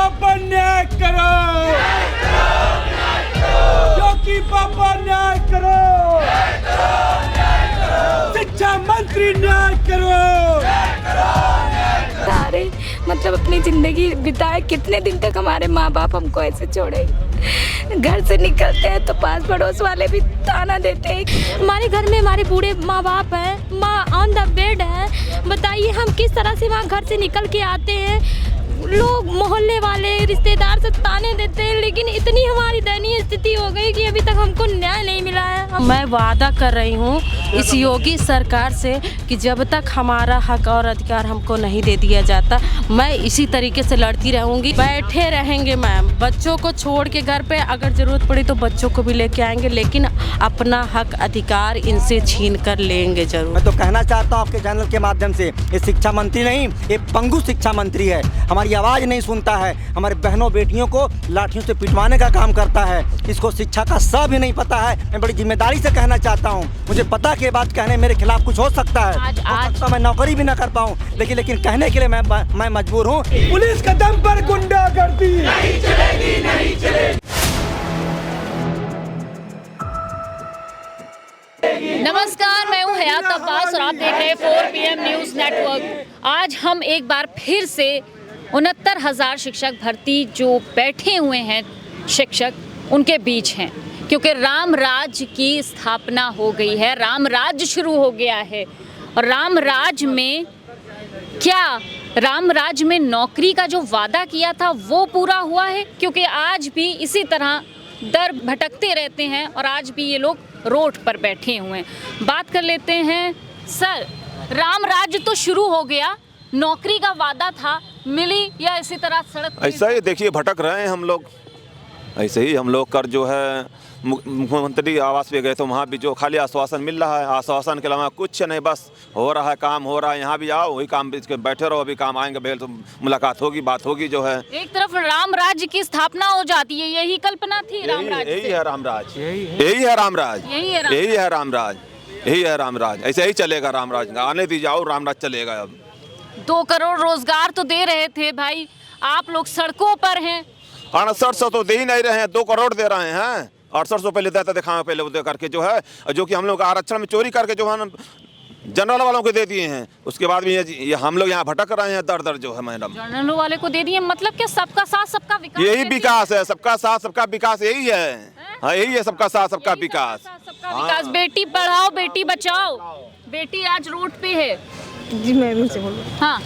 पापा न्याय करो, योगी पापा न्याय करो, शिक्षा मंत्री न्याय करो। सारे मतलब अपनी जिंदगी बिताए, कितने दिन तक हमारे माँ बाप हमको ऐसे छोड़े। घर से निकलते हैं तो पास पड़ोस वाले भी ताना देते हैं। हमारे घर में हमारे बूढ़े माँ बाप हैं, माँ ऑन द बेड है। बताइए हम किस तरह से वहाँ घर से निकल के आते हैं। लोग मोहल्ले वाले रिश्तेदार से ताने देते हैं, लेकिन इतनी हमारी दयनीय स्थिति हो गई कि अभी तक हमको न्याय नहीं मिला है। मैं वादा कर रही हूँ इस योगी सरकार से कि जब तक हमारा हक और अधिकार हमको नहीं दे दिया जाता, मैं इसी तरीके से लड़ती रहूँगी। बैठे रहेंगे मैम, बच्चों को छोड़ के घर पे, अगर ज़रूरत पड़ी तो बच्चों को भी लेके आएंगे, लेकिन अपना हक अधिकार इनसे छीन कर लेंगे जरूर। मैं तो कहना चाहता हूँ आपके चैनल के माध्यम से, ये शिक्षा मंत्री नहीं, ये पंगु शिक्षा मंत्री है। हमारी आवाज़ नहीं सुनता है, हमारे बहनों बेटियों को लाठियों से पिटवाने का काम करता है। इसको शिक्षा का स भी नहीं पता है। मैं बड़ी जिम्मेदारी से कहना चाहता हूँ, मुझे पता के बाद कहने मेरे खिलाफ कुछ हो सकता है, तो मैं नौकरी भी ना कर पाऊँ, लेकिन कहने के लिए मैं मजबूर हूँ। पुलिस के दम पर गुंडागर्दी नहीं चलेगी, नहीं चलेगी। नमस्कार, मैं हूं हयात अब्बास और आप देख रहे हैं 4 PM न्यूज़ नेटवर्क। आज हम एक बार फिर से 69,000 शिक्षक भर्ती जो बैठे हुए हैं शिक्षक, उनके बीच हैं, क्योंकि राम राज्य की स्थापना हो गई है, राम राज्य शुरू हो गया है। और राम राज्य में क्या, राम राज्य में नौकरी का जो वादा किया था वो पूरा हुआ है? क्योंकि आज भी इसी तरह दर भटकते रहते हैं और आज भी ये लोग रोड पर बैठे हुए हैं। बात कर लेते हैं। सर, राम राज्य तो शुरू हो गया, नौकरी का वादा था, मिली या इसी तरह सड़क? ऐसा ही देखिए, भटक रहे हैं हम लोग। ऐसे ही हम लोग कर जो है मुख्यमंत्री आवास पे गए तो वहाँ भी जो खाली आश्वासन मिल रहा है, आश्वासन के अलावा कुछ नहीं, बस हो रहा है, काम हो रहा है। यहाँ भी आओ, वही काम बैठे रहो, अभी काम आएंगे भेल तो मुलाकात होगी, बात होगी जो है। एक तरफ राम राज्य की स्थापना हो जाती है, यही कल्पना थी राम राज्य। यही है राम राज, यही है राम राज, यही है राम राज, यही है राम राज। ऐसे ही चलेगा राम राज, आने दीजिए, आओ, राम राज चलेगा। अब 2 करोड़ रोजगार तो दे रहे थे भाई, आप लोग सड़कों पर हैं। 6800 तो दे ही नहीं रहे हैं, 2 करोड़ दे रहे हैं। 6800 पहले देता दिखाए, पहले वो दे करके जो है, जो कि हम लोग आरक्षण में चोरी करके जो है जनरल वालों को दे दिए हैं। उसके बाद भी ये हम लोग यहाँ भटक रहे हैं दर जो है मैडम। जनरल वाले को दे दिए मतलब क्या? सबका साथ सबका विकास, यही विकास है, सबका साथ सबका विकास, यही है। हाँ, यही है, सबका साथ सबका विकास, सबका विकास। बेटी पढ़ाओ बेटी बचाओ, बेटी आज रोड पे है। जी मैं भी से बोलूँ। हाँ,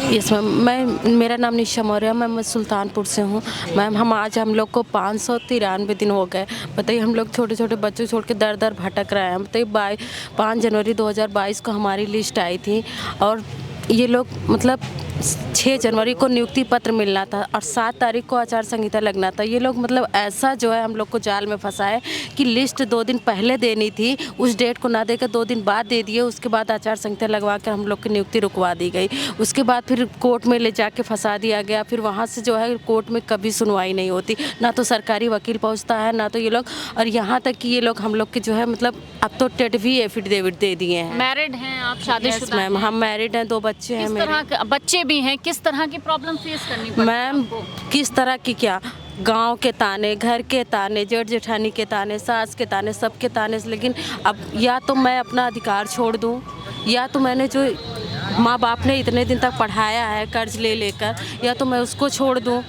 यस मैम, मेरा नाम निशा मौर्य, मैं सुल्तानपुर से हूँ। मैम, हम लोग को 593 दिन हो गए। बताइए, हम लोग छोटे छोटे बच्चों छोड़ के दर दर भटक रहे हैं। बताइए, 5 जनवरी 2022 को हमारी लिस्ट आई थी और ये लोग मतलब 6 जनवरी को नियुक्ति पत्र मिलना था और 7 तारीख को आचार संहिता लगना था। ये लोग मतलब ऐसा जो है हम लोग को जाल में फंसाए कि लिस्ट 2 दिन पहले देनी थी, उस डेट को ना देकर 2 दिन बाद दे दिए। उसके बाद आचार संहिता लगवा कर हम लोग की नियुक्ति रुकवा दी गई। उसके बाद फिर कोर्ट में ले जाके फंसा दिया गया। फिर वहाँ से जो है कोर्ट में कभी सुनवाई नहीं होती, ना तो सरकारी वकील पहुँचता है, ना तो ये लोग, और यहाँ तक कि ये लोग हम लोग के जो है मतलब अब तो टेट भी एफिडेविट दे दिए हैं। मैरिड हैं आप, शादीशुदा? मैम, हम मैरिड हैं, 2 बच्चे हैं मेरे। बच्चे भी हैं, किस तरह की प्रॉब्लम फेस करनी पड़ती है मैम? किस तरह की क्या? गांव के ताने, घर के ताने, जेठ जेठानी के ताने, सास के ताने, सबके ताने। लेकिन अब या तो मैं अपना अधिकार छोड़ दूं, या तो मैंने जो माँ बाप ने इतने दिन तक पढ़ाया है कर्ज ले लेकर, या तो मैं उसको छोड़ दूं।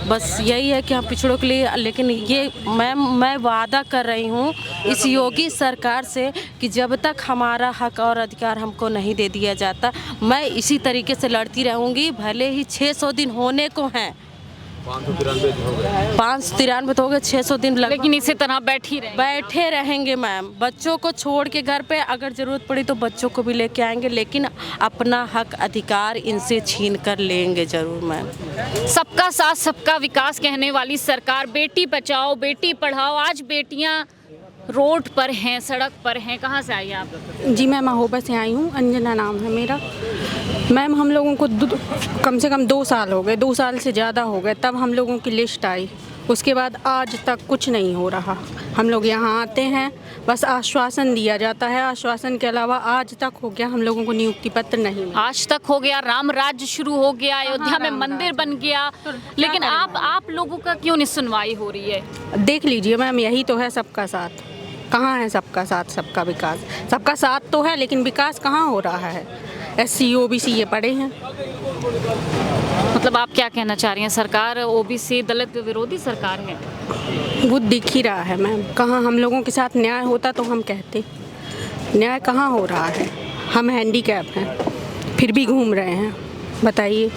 बस यही है कि हम पिछड़ों के लिए, लेकिन ये मैं वादा कर रही हूँ इस योगी सरकार से कि जब तक हमारा हक और अधिकार हमको नहीं दे दिया जाता, मैं इसी तरीके से लड़ती रहूँगी। भले ही 600 दिन होने को हैं, 593 तो हो गए, 600 दिन लेकिन इसी तरह बैठे रहेंगे मैम। बच्चों को छोड़ के घर पे, अगर ज़रूरत पड़ी तो बच्चों को भी लेके आएंगे, लेकिन अपना हक अधिकार इनसे छीन कर लेंगे जरूर मैम। सबका साथ सबका विकास कहने वाली सरकार, बेटी बचाओ बेटी पढ़ाओ, आज बेटियां रोड पर हैं, सड़क पर हैं। कहाँ से आई आप? जी मैं महोबा से आई हूँ, अंजना नाम है मेरा। मैम, हम लोगों को कम से कम 2 साल हो गए, 2 साल से ज़्यादा हो गए, तब हम लोगों की लिस्ट आई उसके बाद आज तक कुछ नहीं हो रहा। हम लोग यहाँ आते हैं, बस आश्वासन दिया जाता है, आश्वासन के अलावा आज तक हो गया हम लोगों को नियुक्ति पत्र नहीं मिला। आज तक हो गया, राम राज्य शुरू हो गया, अयोध्या में मंदिर बन गया, लेकिन आप लोगों का क्यों नहीं सुनवाई हो रही है? देख लीजिए मैम, यही तो है सबका साथ। कहाँ है सबका साथ, सबका विकास? सबका साथ तो है, लेकिन विकास कहाँ हो रहा है? SC OBC ये पड़े हैं। मतलब आप क्या कहना चाह रही हैं? सरकार OBC दलित विरोधी सरकार है। वो दिख ही रहा है मैम। कहाँ हम लोगों के साथ न्याय होता तो हम कहते, न्याय कहाँ हो रहा है? हम हैंडीकैप हैं, फिर भी घूम रहे हैं। बताइए,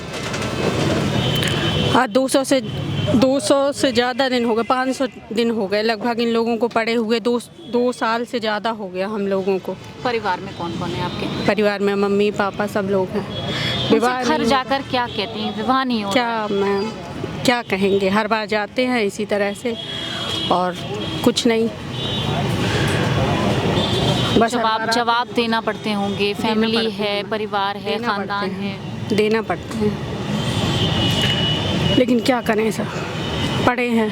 आज 200 से ज़्यादा दिन हो गए, 500 दिन हो गए लगभग इन लोगों को पड़े हुए। 2 साल से ज़्यादा हो गया हम लोगों को। परिवार में कौन कौन है आपके? परिवार में मम्मी पापा सब लोग हैं। विवाह घर जाकर क्या कहती हैं? विवाह नहीं हो? क्या मैम, क्या कहेंगे? हर बार जाते हैं इसी तरह से और कुछ नहीं, बस जवाब देना पड़ते होंगे। फैमिली है, परिवार है, खानदान है, देना पड़ता है, लेकिन क्या करें सर, पड़े हैं।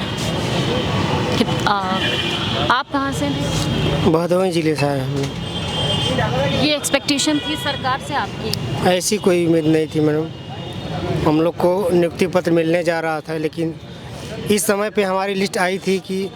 आप कहाँ से हैं? भदोही जिले से आए हम। ये एक्सपेक्टेशन थी सरकार से आपकी? ऐसी कोई उम्मीद नहीं थी मैडम। हम लोग को नियुक्ति पत्र मिलने जा रहा था, लेकिन इस समय पे हमारी लिस्ट आई थी कि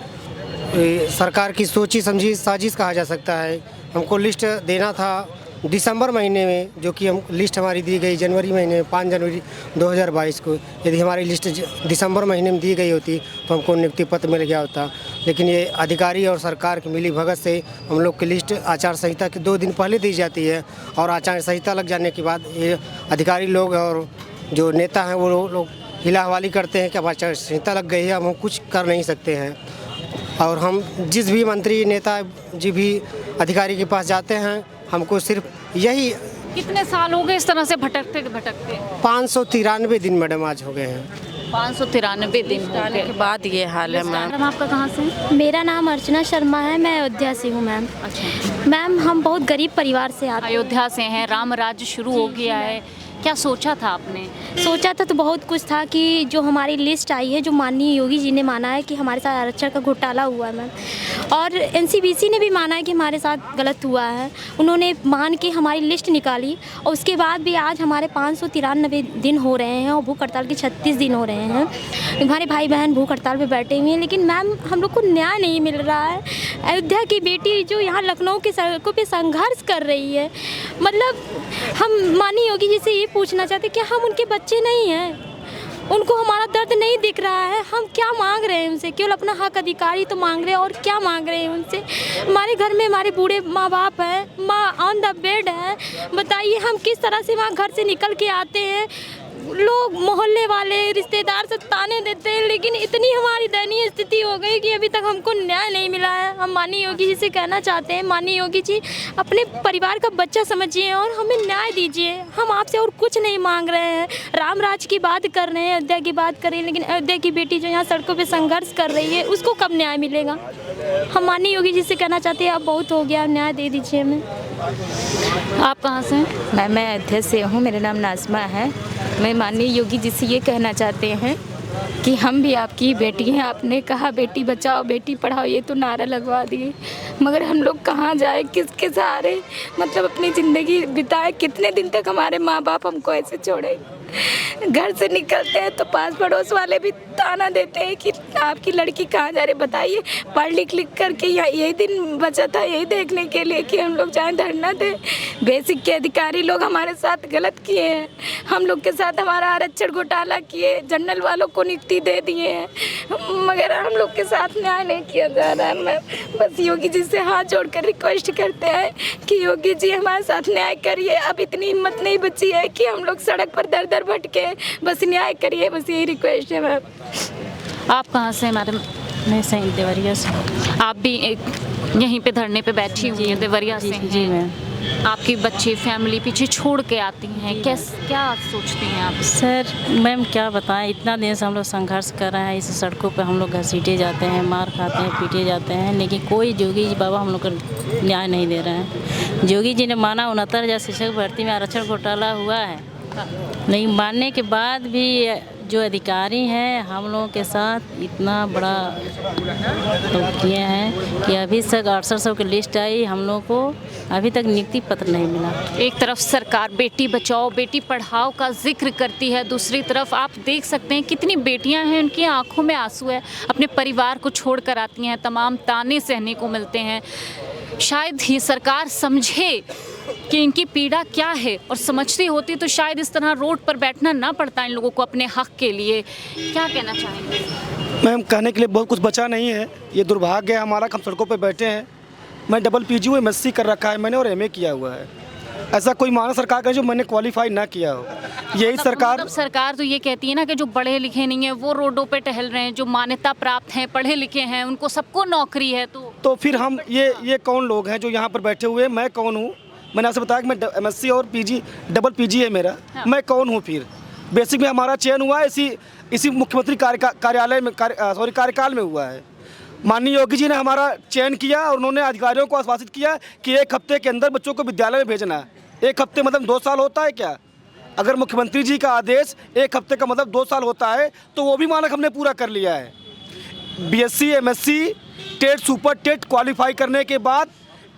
सरकार की सोची समझी साजिश कहा जा सकता है। हमको लिस्ट देना था दिसंबर महीने में, जो कि हम लिस्ट हमारी दी गई जनवरी महीने में, 5 जनवरी 2022 को। यदि हमारी लिस्ट दिसंबर महीने में दी गई होती तो हमको नियुक्ति पत्र मिल गया होता। लेकिन ये अधिकारी और सरकार की मिली भगत से हम लोग की लिस्ट आचार संहिता के 2 दिन पहले दी जाती है, और आचार संहिता लग जाने के बाद ये अधिकारी लोग और जो नेता हैं वो लोग हिला हवाली करते हैं कि अब आचार संहिता लग गई है, हम कुछ कर नहीं सकते हैं। और हम जिस भी मंत्री नेता जी भी अधिकारी के पास जाते हैं, हमको सिर्फ यही। कितने साल हो गए इस तरह से भटकते भटकते? 593 दिन मैडम आज हो गए हैं। 593 दिन हो गए के बाद ये हाल है मैम। मैम आपका कहाँ से? मेरा नाम अर्चना शर्मा है, मैं अयोध्या से हूँ मैम। अच्छा मैम, हम बहुत गरीब परिवार से आते हैं। अयोध्या से हैं, राम राज्य शुरू हो गया है, क्या सोचा था आपने? सोचा था तो बहुत कुछ था कि जो हमारी लिस्ट आई है, जो माननीय योगी जी ने माना है कि हमारे साथ आरक्षण का घोटाला हुआ है मैम, और NCBC ने भी माना है कि हमारे साथ गलत हुआ है। उन्होंने मान के हमारी लिस्ट निकाली, और उसके बाद भी आज हमारे 593 दिन हो रहे हैं और भूख हड़ताल के 36 दिन हो रहे हैं। हमारे भाई बहन भूख हड़ताल पे बैठे हुए हैं, लेकिन मैम हम लोग को न्याय नहीं मिल रहा है। अयोध्या की बेटी जो यहाँ लखनऊ की सड़कों पर संघर्ष कर रही है, मतलब हम माननीय योगी जी से ये पूछना चाहते कि हम उनके बच्चे नहीं हैं, उनको हमारा दर्द नहीं दिख रहा है। हम क्या मांग रहे हैं उनसे? केवल अपना हक अधिकारी तो मांग रहे हैं, और क्या मांग रहे हैं उनसे? हमारे घर में हमारे बूढ़े माँ बाप हैं, माँ ऑन द बेड है। बताइए हम किस तरह से वहाँ घर से निकल के आते हैं? लोग मोहल्ले वाले रिश्तेदार सब ताने देते हैं, लेकिन इतनी हमारी दयनीय स्थिति हो गई कि अभी तक हमको न्याय नहीं मिला है। हम माननीय योगी जी से कहना चाहते हैं, माननीय योगी जी अपने परिवार का बच्चा समझिए और हमें न्याय दीजिए। हम आपसे और कुछ नहीं मांग रहे हैं। राम राज की बात कर रहे हैं, अयोध्या की बात कर रहे हैं, लेकिन अयोध्या की बेटी जो यहाँ सड़कों पर संघर्ष कर रही है, उसको कब न्याय मिलेगा? हम माननीय योगी जी से कहना चाहते हैं, अब बहुत हो गया, न्याय दे दीजिए हमें। आप कहाँ से हैं? मैं अयोध्या से हूँ, मेरा नाम नाज़मा है। मैं माननीय योगी जी से ये कहना चाहते हैं कि हम भी आपकी बेटी हैं। आपने कहा बेटी बचाओ बेटी पढ़ाओ, ये तो नारा लगवा दिए, मगर हम लोग कहाँ जाए, किसके सहारे मतलब अपनी ज़िंदगी बिताए? कितने दिन तक हमारे माँ बाप हमको ऐसे छोड़े? घर से निकलते हैं तो पास पड़ोस वाले भी ताना देते हैं कि आपकी लड़की कहाँ जा रही। बताइए, पढ़ लिख करके यही दिन बचा था यही देखने के लिए कि हम लोग चाहे धरना दें। बेसिक के अधिकारी लोग हमारे साथ गलत किए हैं, हम लोग के साथ हमारा आरक्षण घोटाला किए, जनरल वालों को नियुक्ति दे दिए हैं, मगर हम लोग के साथ न्याय नहीं किया जा रहा है। मैं बस योगी जी से हाथ जोड़कर रिक्वेस्ट करते हैं कि योगी जी हमारे साथ न्याय करिए। अब इतनी हिम्मत नहीं बची है कि हम लोग सड़क पर दर दर भटके, बस न्याय करिए, बस यही रिक्वेस्ट है मैम। आप कहाँ से मैडम? मैं सही देवरिया से। आप भी यहीं पे धरने पे बैठी हुई हैं, देवरिया से हैं। जी मैम। आपकी बच्ची फैमिली पीछे छोड़ के आती हैं, क्या सोचती हैं आप? सर मैम क्या बताएं, इतना दिन से हम लोग संघर्ष कर रहे हैं, इस सड़कों पे हम लोग घसीटे जाते हैं, मार खाते हैं, पीटे जाते हैं, लेकिन कोई योगी जी बाबा हम लोग को न्याय नहीं दे रहे हैं। योगी जी ने माना 69,000 शिक्षक भर्ती में आरक्षण घोटाला हुआ है, नहीं मानने के बाद भी जो अधिकारी हैं हम लोगों के साथ इतना बड़ा तो किए हैं कि अभी तक 6800 की लिस्ट आई, हम लोग को अभी तक नियुक्ति पत्र नहीं मिला। एक तरफ सरकार बेटी बचाओ बेटी पढ़ाओ का जिक्र करती है, दूसरी तरफ आप देख सकते हैं कितनी बेटियां हैं, उनकी आंखों में आंसू है, अपने परिवार को छोड़कर आती हैं, तमाम ताने सहने को मिलते हैं। शायद ही सरकार समझे कि इनकी पीड़ा क्या है और समझती होती तो शायद इस तरह रोड पर बैठना ना पड़ता इन लोगों को अपने हक के लिए। क्या कहना चाहेंगे? मैम, कहने के लिए बहुत कुछ बचा नहीं है। ये दुर्भाग्य है हमारा कि हम सड़कों पर बैठे हैं। मैं डबल PGU MSc कर रखा है मैंने और MA किया हुआ है। ऐसा कोई माना सरकार का जो मैंने क्वालिफाई ना किया हो। यही सरकार सरकार तो ये कहती है ना कि जो पढ़े लिखे नहीं है वो रोडों पे टहल रहे हैं, जो मान्यता प्राप्त हैं पढ़े लिखे हैं उनको सबको नौकरी है। तो फिर हम ये कौन लोग हैं जो यहाँ पर बैठे हुए हैं? मैं कौन हूँ? मैंने आपसे बताया कि मैं MSc और डबल PG है मेरा। हाँ। मैं कौन हूँ? फिर बेसिक में हमारा चयन हुआ है इसी मुख्यमंत्री कार्यकाल में हुआ है। माननीय योगी जी ने हमारा चयन किया और उन्होंने अधिकारियों को आश्वासित किया कि 1 हफ्ते के अंदर बच्चों को विद्यालय में भेजना है। 1 हफ्ते मतलब 2 साल होता है क्या? अगर मुख्यमंत्री जी का आदेश 1 हफ्ते का मतलब 2 साल होता है तो वो भी मानक हमने पूरा कर लिया है। BSc MSc TET super TET qualify करने के बाद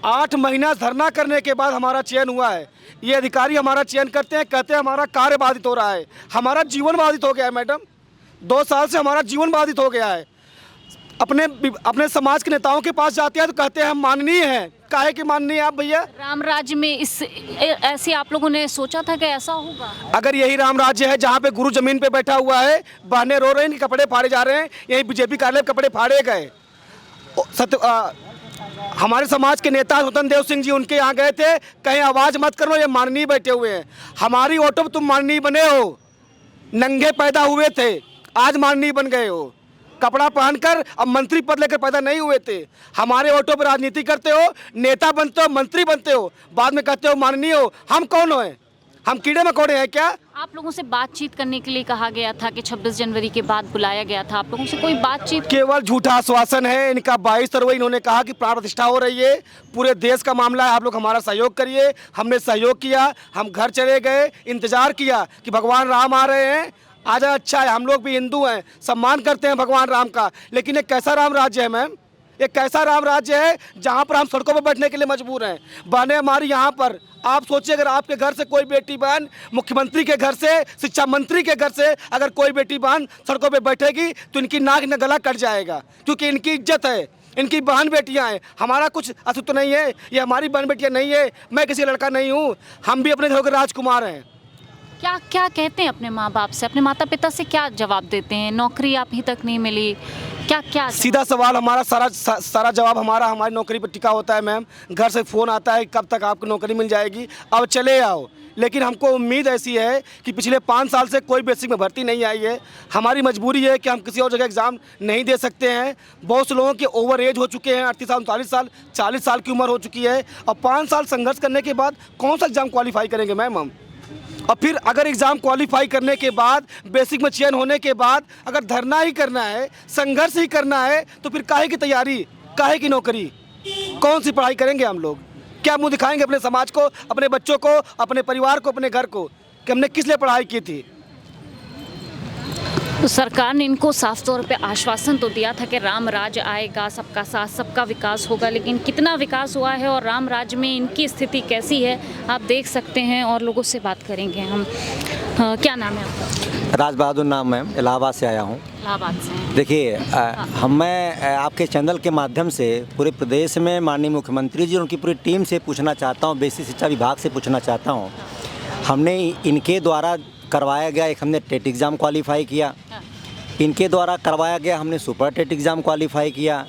8 महीना धरना करने के बाद हमारा चयन हुआ है। ये अधिकारी हमारा चयन करते हैं, कहते हैं हमारा कार्य बाधित हो रहा है, हमारा जीवन बाधित हो गया है। मैडम 2 साल से हमारा जीवन बाधित हो गया है। अपने समाज के नेताओं के पास जाते हैं तो कहते हैं हम माननीय हैं। काहे कि माननीय आप भैया? राम राज्य में ऐसे आप लोगों ने सोचा था कि ऐसा होगा? अगर यही राम राज्य है जहाँ पे गुरु जमीन पे बैठा हुआ है, बहनें रो रही हैं, कपड़े फाड़े जा रहे हैं, यही BJP कार्यालय कपड़े फाड़े गए। हमारे समाज के नेता स्वतंत्र देव सिंह जी उनके यहाँ गए थे, कहीं आवाज़ मत करो, ये माननीय बैठे हुए हैं। हमारी ऑटो पर तुम माननीय बने हो, नंगे पैदा हुए थे, आज माननीय बन गए हो। कपड़ा पहनकर अब मंत्री पद लेकर पैदा नहीं हुए थे। हमारे ऑटो पर राजनीति करते हो, नेता बनते हो, मंत्री बनते हो, बाद में कहते हो माननीय हो। हम कौन हो? हम कीड़े मकोड़े हैं क्या? आप लोगों से बातचीत करने के लिए कहा गया था कि 26 जनवरी के बाद बुलाया गया था, आप लोगों से कोई बातचीत? केवल झूठा आश्वासन है इनका। 22 फरवरी इन्होंने कहा कि प्राण प्रतिष्ठा हो रही है, पूरे देश का मामला है, आप लोग हमारा सहयोग करिए। हमने सहयोग किया, हम घर चले गए, इंतजार किया कि भगवान राम आ रहे हैं, आ जाए, अच्छा है, हम लोग भी हिंदू हैं, सम्मान करते हैं भगवान राम का। लेकिन एक कैसा राम राज्य है मैम? एक कैसा राम राज्य है जहाँ पर हम सड़कों पर बैठने के लिए मजबूर हैं। बहनें हमारी यहाँ पर, आप सोचिए अगर आपके घर से कोई बेटी बहन, मुख्यमंत्री के घर से, शिक्षा मंत्री के घर से अगर कोई बेटी बहन सड़कों पे बैठेगी तो इनकी नाक न गला कट जाएगा, क्योंकि इनकी इज्जत है, इनकी बहन बेटियां हैं। हमारा कुछ अस्तित्व नहीं है, ये हमारी बहन बेटियां नहीं है। मैं किसी लड़का नहीं हूँ, हम भी अपने घर के राजकुमार हैं। क्या क्या कहते हैं अपने माँ बाप से, अपने माता पिता से क्या जवाब देते हैं? नौकरी आप ही तक नहीं मिली, क्या क्या? सीधा सवाल हमारा, सारा जवाब हमारी नौकरी पर टिका होता है मैम। घर से फ़ोन आता है कब तक आपको नौकरी मिल जाएगी, अब चले आओ। लेकिन हमको उम्मीद ऐसी है कि पिछले 5 साल से कोई बेसिक में भर्ती नहीं आई है। हमारी मजबूरी है कि हम किसी और जगह एग्ज़ाम नहीं दे सकते हैं। बहुत से लोगों के ओवर एज हो चुके हैं, 38 साल 39 साल 40 साल की उम्र हो चुकी है, और 5 साल संघर्ष करने के बाद कौन सा एग्ज़ाम क्वालिफाई करेंगे मैम हम? और फिर अगर एग्ज़ाम क्वालिफाई करने के बाद, बेसिक में चयन होने के बाद अगर धरना ही करना है, संघर्ष ही करना है, तो फिर काहे की तैयारी, काहे की नौकरी, कौन सी पढ़ाई करेंगे हम लोग? क्या मुंह दिखाएंगे अपने समाज को, अपने बच्चों को, अपने परिवार को, अपने घर को कि हमने किस लिए पढ़ाई की थी? तो सरकार ने इनको साफ तौर पे आश्वासन तो दिया था कि राम राज्य आएगा, सबका साथ सबका विकास होगा, लेकिन कितना विकास हुआ है और राम राज्य में इनकी स्थिति कैसी है आप देख सकते हैं। और लोगों से बात करेंगे हम। क्या नाम है आपका? राज बहादुर नाम है, इलाहाबाद से आया हूँ। इलाहाबाद से? देखिए, मैं आपके चैनल के माध्यम से पूरे प्रदेश में माननीय मुख्यमंत्री जी और उनकी पूरी टीम से पूछना चाहता हूँ, बेसिक शिक्षा विभाग से पूछना चाहता हूँ। हमने इनके द्वारा करवाया गया, एक हमने टेट एग्ज़ाम क्वालिफाई किया, इनके द्वारा करवाया गया हमने सुपर टेट एग्ज़ाम क्वालिफाई किया,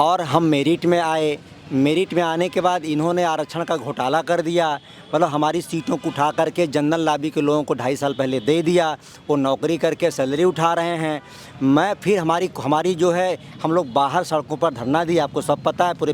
और हम मेरिट में आए। मेरिट में आने के बाद इन्होंने आरक्षण का घोटाला कर दिया, मतलब हमारी सीटों को उठा करके जनरल लॉबी के लोगों को 2.5 साल पहले दे दिया। वो नौकरी करके सैलरी उठा रहे हैं। मैं फिर हमारी जो है, हम लोग बाहर सड़कों पर धरना दिया, आपको सब पता है, पूरे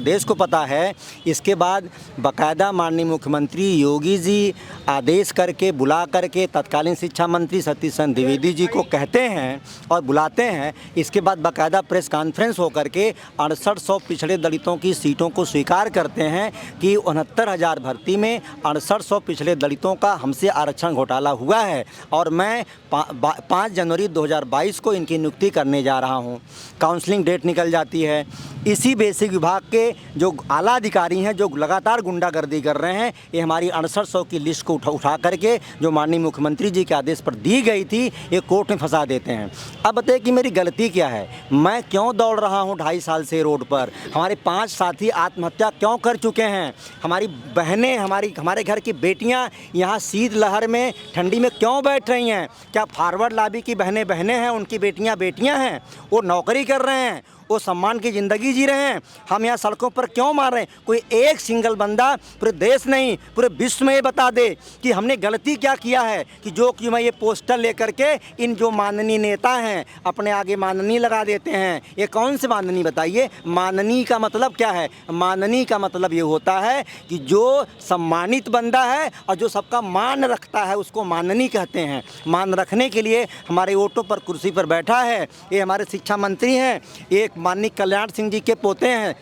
देश को पता है। इसके बाद बाकायदा माननीय मुख्यमंत्री योगी जी आदेश करके बुला करके तत्कालीन शिक्षा मंत्री सतीश चंद्र द्विवेदी जी को कहते हैं और बुलाते हैं। इसके बाद बाकायदा प्रेस कॉन्फ्रेंस हो करके 6800 पिछड़े दलितों की की सीटों को स्वीकार करते हैं कि 69,000 भर्ती में 6800 पिछले दलितों का हमसे आरक्षण घोटाला हुआ है और मैं 5 जनवरी 2022 को इनकी नियुक्ति करने जा रहा हूं। काउंसलिंग डेट निकल जाती है। इसी बेसिक विभाग के जो आला अधिकारी हैं जो लगातार गुंडागर्दी कर रहे हैं, ये हमारी 6800 की लिस्ट को उठा करके जो माननीय मुख्यमंत्री जी के आदेश पर दी गई थी, ये कोर्ट में फंसा देते हैं। अब बताइए कि मेरी गलती क्या है, मैं क्यों दौड़ रहा हूँ 2.5 साल से रोड पर। हमारे 5 साथी आत्महत्या क्यों कर चुके हैं, हमारी बहनें, हमारे घर की बेटियाँ यहाँ शीतलहर में ठंडी में क्यों बैठ रही हैं। क्या फॉरवर्ड लॉबी की बहनें हैं, उनकी बेटियाँ हैं, वो नौकरी कर रहे हैं, वो सम्मान की ज़िंदगी जी रहे हैं। हम यहाँ सड़कों पर क्यों मार रहे हैं। कोई एक सिंगल बंदा पूरे देश नहीं पूरे विश्व में ये बता दे कि हमने गलती क्या किया है कि जो कि मैं ये पोस्टर लेकर के इन जो माननीय नेता हैं अपने आगे माननीय लगा देते हैं। ये कौन से माननीय बताइए। माननीय का मतलब क्या है। माननीय का मतलब ये होता है कि जो सम्मानित बंदा है और जो सबका मान रखता है उसको माननीय कहते हैं। मान रखने के लिए हमारे ऑटो पर कुर्सी पर बैठा है ये हमारे शिक्षा मंत्री हैं, एक माननीय कल्याण सिंह जी के पोते हैं,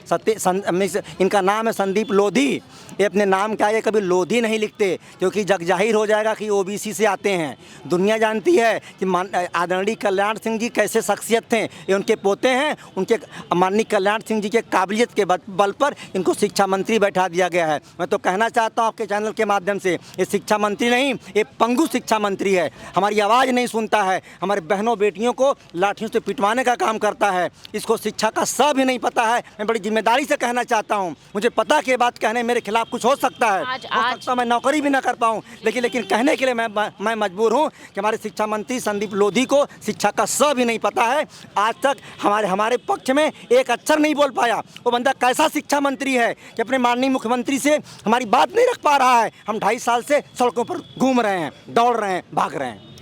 इनका नाम है संदीप लोधी। ये अपने नाम क्या है, कभी लोधी नहीं लिखते क्योंकि जग जाहिर हो जाएगा कि ओबीसी से आते हैं। दुनिया जानती है कि आदरणीय कल्याण सिंह जी कैसे शख्सियत थे। ये उनके पोते हैं, उनके माननीय कल्याण सिंह जी के काबिलियत के बल पर इनको शिक्षा मंत्री बैठा दिया गया है। मैं तो कहना चाहता हूँ आपके चैनल के माध्यम से, ये शिक्षा मंत्री नहीं, ये पंगु शिक्षा मंत्री है। हमारी आवाज़ नहीं सुनता है, हमारे बहनों बेटियों को लाठियों से पिटवाने का काम करता है। इसको शिक्षा का स भी नहीं पता है। मैं बड़ी जिम्मेदारी से कहना चाहता हूँ, मुझे पता कि बात कहने मेरे खिलाफ कुछ हो सकता है, हो सकता है मैं नौकरी भी ना कर पाऊँ, लेकिन कहने के लिए मैं मजबूर हूँ कि हमारे शिक्षा मंत्री संदीप लोधी को शिक्षा का स भी नहीं पता है। आज तक हमारे पक्ष में एक अक्षर नहीं बोल पाया। वो बंदा कैसा शिक्षा मंत्री है कि अपने माननीय मुख्यमंत्री से हमारी बात नहीं रख पा रहा है। हम 2.5 साल से सड़कों पर घूम रहे हैं, दौड़ रहे हैं, भाग रहे हैं।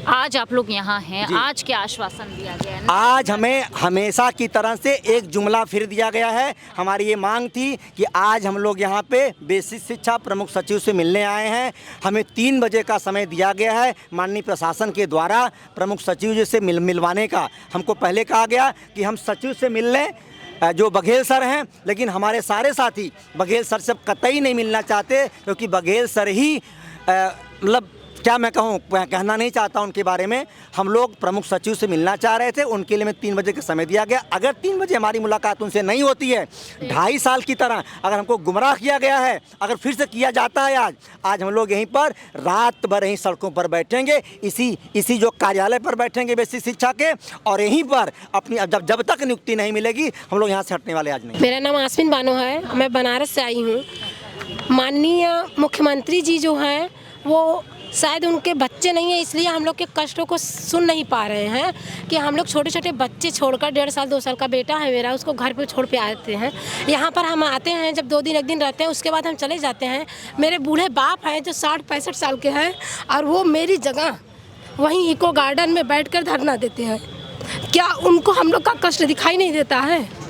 आज आप लोग यहाँ हैं, आज क्या आश्वासन दिया गया है? आज हमें हमेशा की तरह से एक जुमला फिर दिया गया है। हमारी ये मांग थी कि आज हम लोग यहाँ पे बेसिक शिक्षा प्रमुख सचिव से मिलने आए हैं। हमें 3 बजे का समय दिया गया है माननीय प्रशासन के द्वारा प्रमुख सचिव जी से मिलवाने का। हमको पहले कहा गया कि हम सचिव से मिल लें जो बघेल सर हैं, लेकिन हमारे सारे साथी बघेल सर से कतई नहीं मिलना चाहते क्योंकि बघेल सर ही मतलब क्या मैं कहूँ, कहना नहीं चाहता उनके बारे में। हम लोग प्रमुख सचिव से मिलना चाह रहे थे, उनके लिए मैं 3 बजे का समय दिया गया। अगर 3 बजे हमारी मुलाकात उनसे नहीं होती है, 2.5 साल की तरह अगर हमको गुमराह किया गया है, अगर फिर से किया जाता है आज हम लोग यहीं पर रात भर यहीं सड़कों पर बैठेंगे, इसी जो कार्यालय पर बैठेंगे बेसिक शिक्षा के, और यहीं पर अपनी जब तक नियुक्ति नहीं मिलेगी हम लोग यहाँ से हटने वाले आज नहीं। मेरा नाम आसमीन बानो है, मैं बनारस से आई हूँ। माननीय मुख्यमंत्री जी जो हैं वो शायद उनके बच्चे नहीं हैं, इसलिए हम लोग के कष्टों को सुन नहीं पा रहे हैं कि हम लोग छोटे छोटे बच्चे छोड़कर 1.5 साल 2 साल का बेटा है मेरा, उसको घर पे छोड़ पे आते हैं। यहाँ पर हम आते हैं, जब 2 दिन 1 दिन रहते हैं, उसके बाद हम चले जाते हैं। मेरे बूढ़े बाप हैं जो 60-65 साल के हैं और वो मेरी जगह वहीं इको गार्डन में बैठकर धरना देते हैं। क्या उनको हम लोग का कष्ट दिखाई नहीं देता है?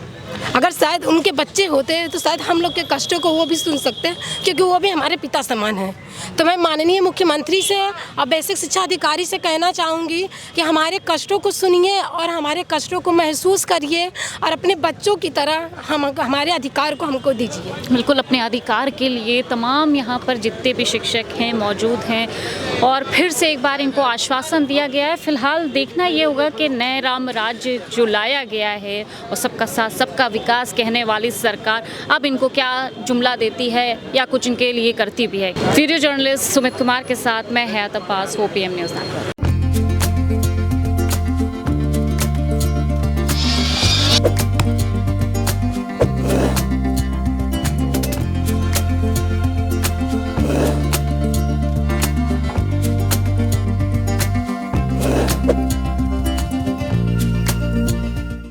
अगर शायद उनके बच्चे होते तो शायद हम लोग के कष्टों को वो भी सुन सकते हैं, क्योंकि वो भी हमारे पिता समान हैं। तो मैं माननीय मुख्यमंत्री से और बेसिक शिक्षा अधिकारी से कहना चाहूँगी कि हमारे कष्टों को सुनिए और हमारे कष्टों को महसूस करिए और अपने बच्चों की तरह हमारे अधिकार को हमको दीजिए। बिल्कुल, अपने अधिकार के लिए तमाम यहाँ पर जितने भी शिक्षक हैं मौजूद हैं और फिर से एक बार इनको आश्वासन दिया गया है। फिलहाल देखना ये होगा कि नए राम राज्य जो लाया गया है और सबका साथ सबका विकास कहने वाली सरकार अब इनको क्या जुमला देती है या कुछ इनके लिए करती भी है। वीडियो जर्नलिस्ट सुमित कुमार के साथ मैं हयात अब्बास, OPM न्यूज़ नेटवर्क।